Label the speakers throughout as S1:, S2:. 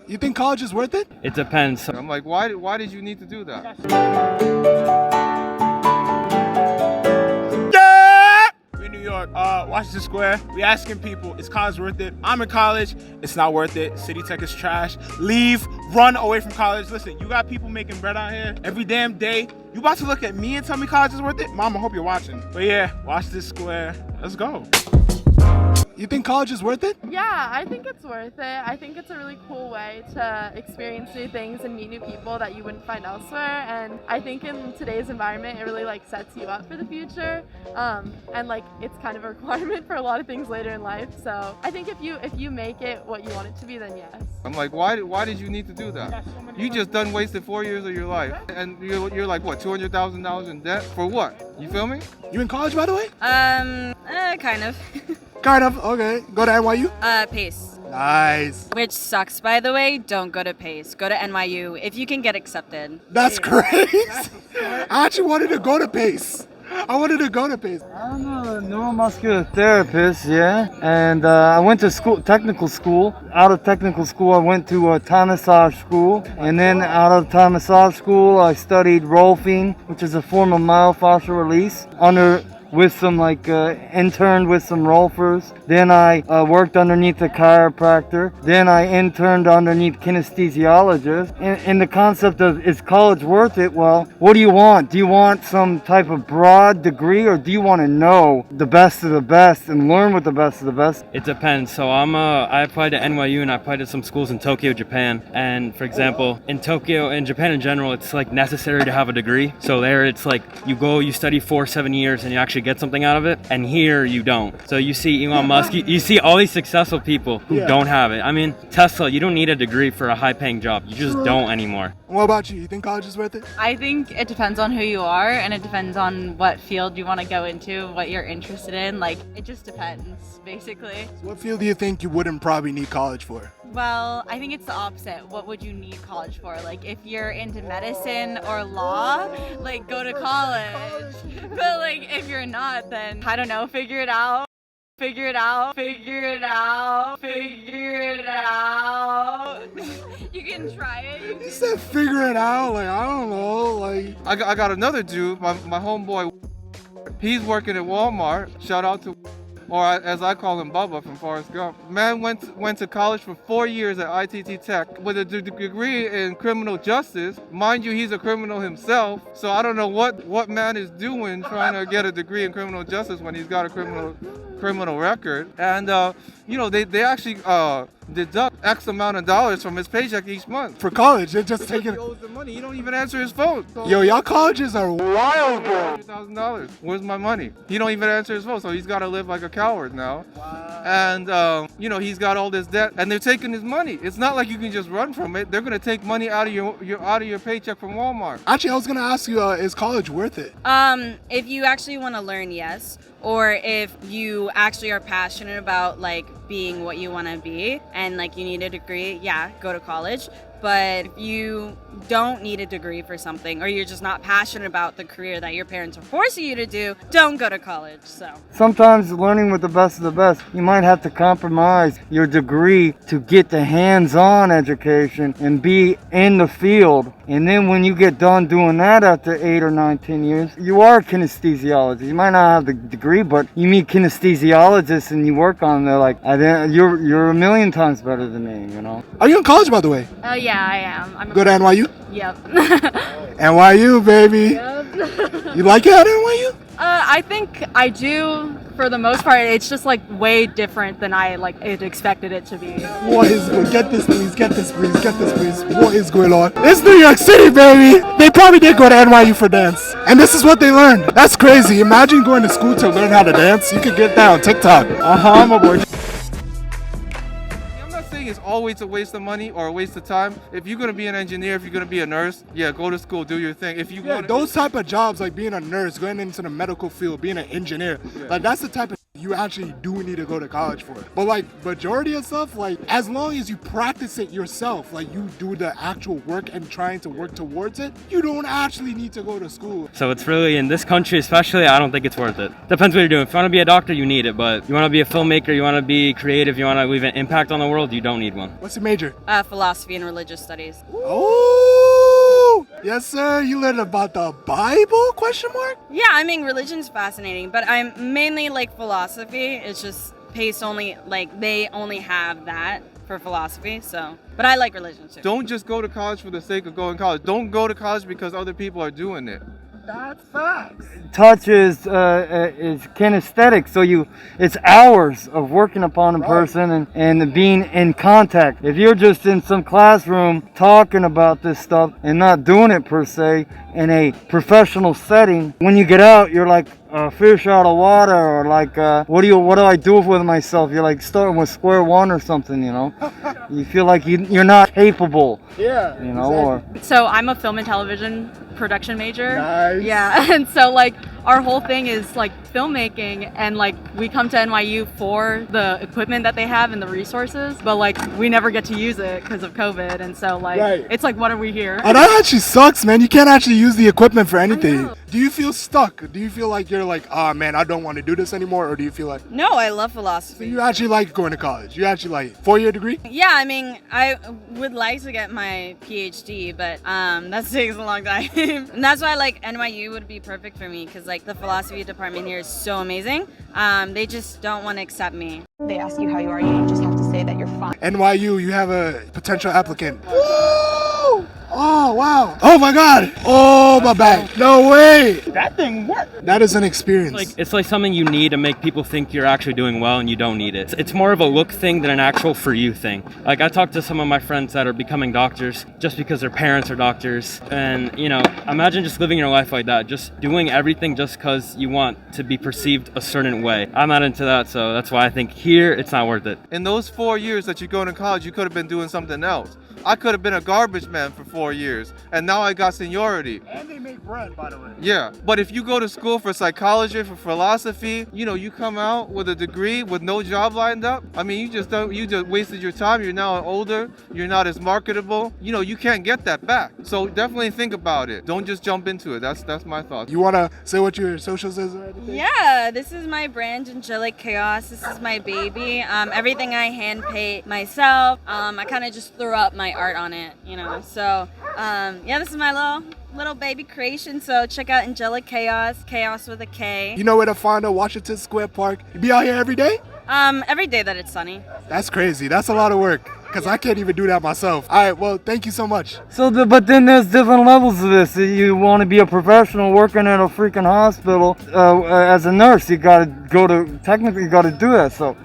S1: You think college is worth it?
S2: It depends.
S3: I'm like, why did you need to do that?
S1: Yeah! We in New York, Washington Square. We asking people, is college worth it? I'm in college, it's not worth it. City Tech is trash. Leave, run away from college. Listen, you got people making bread out here every damn day. You about to look at me and tell me college is worth it? Mom, I hope you're watching. But yeah, Washington Square, let's go. You think college is worth it?
S4: Yeah, I think it's worth it. I think it's a really cool way to experience new things and meet new people that you wouldn't find elsewhere. And I think in today's environment, it really like sets you up for the future. And like it's kind of a requirement for a lot of things later in life. So I think if you make it what you want it to be, then yes.
S3: I'm like, why did you need to do that? You just done wasted 4 years of your life, and you're like what, $200,000 in debt for what? You feel me?
S1: You in college, by the way?
S5: Kind of.
S1: Kind of, okay. Go to NYU?
S5: Pace.
S1: Nice.
S5: Which sucks, by the way. Don't go to Pace. Go to NYU if you can get accepted.
S1: That's crazy. I actually wanted to go to Pace.
S6: I'm a neuromuscular therapist, yeah. And I went to technical school. Out of technical school, I went to a Thai massage school. And then out of Thai massage school, I studied rolfing, which is a form of myofascial release, interned with some rolfers. Then I worked underneath a chiropractor. Then I interned underneath kinesthesiologists. And the concept of, is college worth it? Well, what do you want? Do you want some type of broad degree, or do you want to know the best of the best and learn with the best of the best?
S2: It depends. So I applied to NYU and I applied to some schools in Tokyo, Japan. And for example, in Tokyo and Japan in general, it's like necessary to have a degree. So there it's like you study 7 years and you actually get something out of it. And here you don't. So you see Elon Musk, you see all these successful people who don't have it. I mean, Tesla, you don't need a degree for a high paying job. You just don't anymore.
S1: What about you? You think college is worth it?
S7: I think it depends on who you are, and it depends on what field you want to go into, what you're interested in. Like, it just depends, basically.
S1: So what field do you think you wouldn't probably need college for?
S7: Well, I think it's the opposite. What would you need college for? Like, if you're into medicine or law, like, go to college. But, like, if you're not, then, I don't know, figure it out. Figure it out. Figure it out. Figure it out. You can try it.
S1: You said figure it out. Like, I don't know. Like,
S3: I got another dude, my homeboy. He's working at Walmart. Shout out to, or as I call him, Bubba from Forrest Gump. Man went to college for 4 years at ITT Tech with a degree in criminal justice. Mind you, he's a criminal himself. So I don't know what man is doing trying to get a degree in criminal justice when he's got a criminal record. And they actually deduct X amount of dollars from his paycheck each month.
S1: for college, they're just taking.
S3: He owes the money. He don't even answer his phone. So
S1: Yo, y'all colleges are wild, bro.
S3: $1,000. Where's my money? He don't even answer his phone, so he's got to live like a coward now. Wow. And he's got all this debt, and they're taking his money. It's not like you can just run from it. They're gonna take money out of your paycheck from Walmart.
S1: Actually, I was gonna ask you, is college worth it?
S5: If you actually want to learn, yes. Or if you actually are passionate about like being what you want to be and like you need a degree, yeah, go to college. But if you don't need a degree for something, or you're just not passionate about the career that your parents are forcing you to do, don't go to college. So
S6: Sometimes learning with the best of the best, you might have to compromise your degree to get the hands-on education and be in the field. And then when you get done doing that after 8 or 9, 10 years, you are a kinesthesiologist. You might not have the degree, but you meet kinesthesiologists and you work on them. They're like, you're a million times better than me, you know?
S1: Are you in college, by the way?
S4: Oh yeah, I am. I'm
S1: Go to NYU?
S4: Yep.
S1: NYU, baby.
S4: Yep.
S1: You like it at NYU?
S7: I think I do for the most part. It's just like way different than I expected it to be.
S1: What is going? Get this, please. Get this, please. Get this, please. What is going on? It's New York City, baby. They probably did go to NYU for dance, and this is what they learned. That's crazy. Imagine going to school to learn how to dance. You could get that on TikTok. My boy.
S3: I'm not saying it's always a waste of money or a waste of time. If you're gonna be an engineer, if you're gonna be a nurse, yeah, go to school, do your thing. If you
S1: Yeah,
S3: want
S1: those type of jobs, like being a nurse, going into the medical field, being an engineer, like that's the type of you
S8: you actually do need to go to college for it. But like majority of stuff, like as long as you practice it yourself, like you do the actual work and trying to work towards it, you don't actually need to go to school.
S2: So it's really, in this country especially, I don't think it's worth it. Depends what you're doing. If you want to be a doctor, you need it. But you want to be a filmmaker, you want to be creative, you want to leave an impact on the world, you don't need one.
S8: What's your major?
S5: Philosophy and religious studies.
S8: Oh, yes, sir. You learned about the Bible? Question mark?
S5: Yeah, I mean, religion's fascinating, but I'm mainly like philosophy. It's just pace only, like they only have that for philosophy, so. But I like religion too.
S3: Don't just go to college for the sake of going to college. Don't go to college because other people are doing it.
S8: That's facts.
S6: Touch is kinesthetic, so it's hours of working upon a person and being in contact. If you're just in some classroom talking about this stuff and not doing it per se in a professional setting, when you get out, you're like a fish out of water, or like what do I do with myself? You're like starting with square one or something, you know. You feel like you're not capable.
S8: Yeah.
S6: You know, or
S7: So I'm a film and television production major.
S8: Nice.
S7: Yeah, and so like our whole thing is like filmmaking, and like we come to NYU for the equipment that they have and the resources, but like we never get to use it because of COVID, and so like
S8: Right.
S7: it's like, what are we here?
S8: Oh, that actually sucks, man. You can't actually use the equipment for anything. Do you feel stuck? Do you feel like you're like, oh man, I don't want to do this anymore? Or do you feel like,
S5: No, I love
S8: so
S5: philosophy.
S8: you actually like going to college? You actually like 4-year degree?
S5: Yeah, I mean, I would like to get my PhD, but that takes a long time. And that's why like NYU would be perfect for me, because like the philosophy department here is so amazing. They just don't want to accept me.
S9: They ask you how you are, you just have to say that you're fine.
S8: NYU, you have a potential applicant. Woo! Oh, wow. Oh my God. Oh, my bad. No way.
S1: That thing worked.
S8: That is an experience.
S2: It's like something you need to make people think you're actually doing well, and you don't need it. It's more of a look thing than an actual for you thing. Like I talked to some of my friends that are becoming doctors just because their parents are doctors, and you know, imagine just living your life like that, just doing everything just because you want to be perceived a certain way. I'm not into that, so that's why I think here it's not worth it.
S3: In those 4 years that you're going to college, you could have been doing something else. I could have been a garbage man for 4 years, and now I got seniority.
S8: And they make bread, by the way.
S3: Yeah, but if you go to school for psychology, for philosophy, you know, you come out with a degree with no job lined up. I mean, you just wasted your time. You're now older. You're not as marketable. You know, you can't get that back. So definitely think about it. Don't just jump into it. That's my thought.
S8: You want to say what your socials is or anything?
S5: Yeah, this is my brand, Angelic Chaos. This is my baby. Everything I hand paint myself. I kind of just threw up my art on it, you know. So yeah, this is my little baby creation. So check out Angelic Chaos, Chaos with a K.
S8: You know where to find her, Washington Square Park. You be out here every day?
S5: Every day that it's sunny.
S8: That's crazy. That's a lot of work. Because I can't even do that myself. All right, well, thank you so much.
S6: so. But then there's different levels of this. You want to be a professional working at a freaking hospital as a nurse. You got to technically you got to do that. So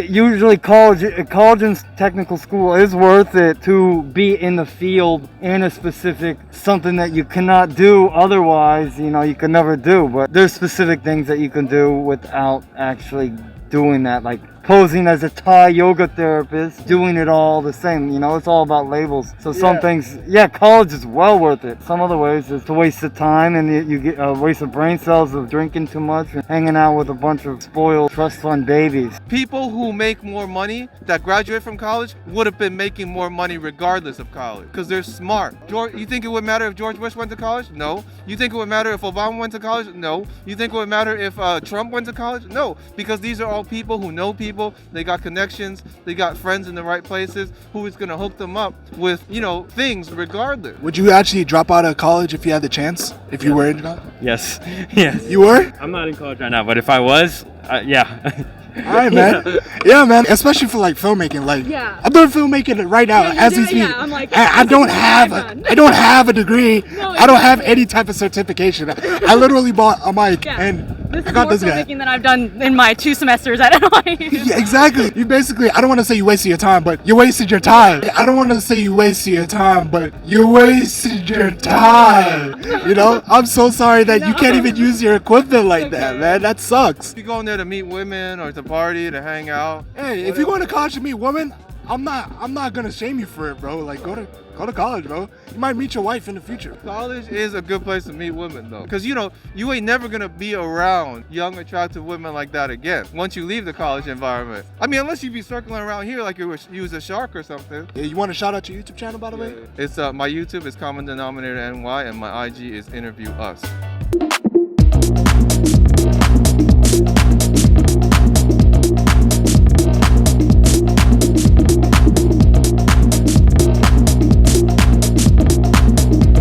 S6: usually college and technical school is worth it to be in the field in a specific something that you cannot do otherwise. You know, you can never do. But there's specific things that you can do without actually doing that, like posing as a Thai yoga therapist, doing it all the same. You know, it's all about labels. So some things, college is well worth it. Some other ways it's a waste of time, and you get a waste of brain cells of drinking too much and hanging out with a bunch of spoiled trust fund babies.
S3: People who make more money that graduate from college would have been making more money regardless of college because they're smart. You think it would matter if George Bush went to college? No. You think it would matter if Obama went to college? No. You think it would matter if Trump went to college? No. Because these are all people who know people. They got connections. They got friends in the right places who is going to hook them up with, you know, things regardless.
S8: Would you actually drop out of college if you had the chance? If you were in college?
S2: Yes, yes.
S8: You were?
S2: I'm not in college right now, but if I was, yeah.
S8: All right, man. Yeah, man. Especially for like filmmaking. Like, I'm doing filmmaking right now as we speak.
S7: Yeah, I'm like,
S8: I don't have a degree. I don't have any type of certification. I literally bought a mic and
S7: This
S8: I
S7: is
S8: got
S7: more
S8: this guy.
S7: filmmaking than I've done in my 2 semesters at NYU.
S8: Yeah, exactly. You basically, I don't want to say you wasted your time, but you wasted your time. I don't want to say you wasted your time, but you wasted your time. You know, I'm so sorry that you can't even use your equipment like that, man. That sucks.
S3: If you go in there to meet women or to party, to hang out.
S8: Hey, if you're going to college to meet women, I'm not gonna shame you for it, bro. Like, go to college, bro. You might meet your wife in the future.
S3: College is a good place to meet women, though. Because, you know, you ain't never going to be around young, attractive women like that again once you leave the college environment. I mean, unless you be circling around here like you was a shark or something.
S8: Yeah, you want to shout out your YouTube channel, by the way?
S3: It's my YouTube is Common Denominator NY, and my IG is Interview Us.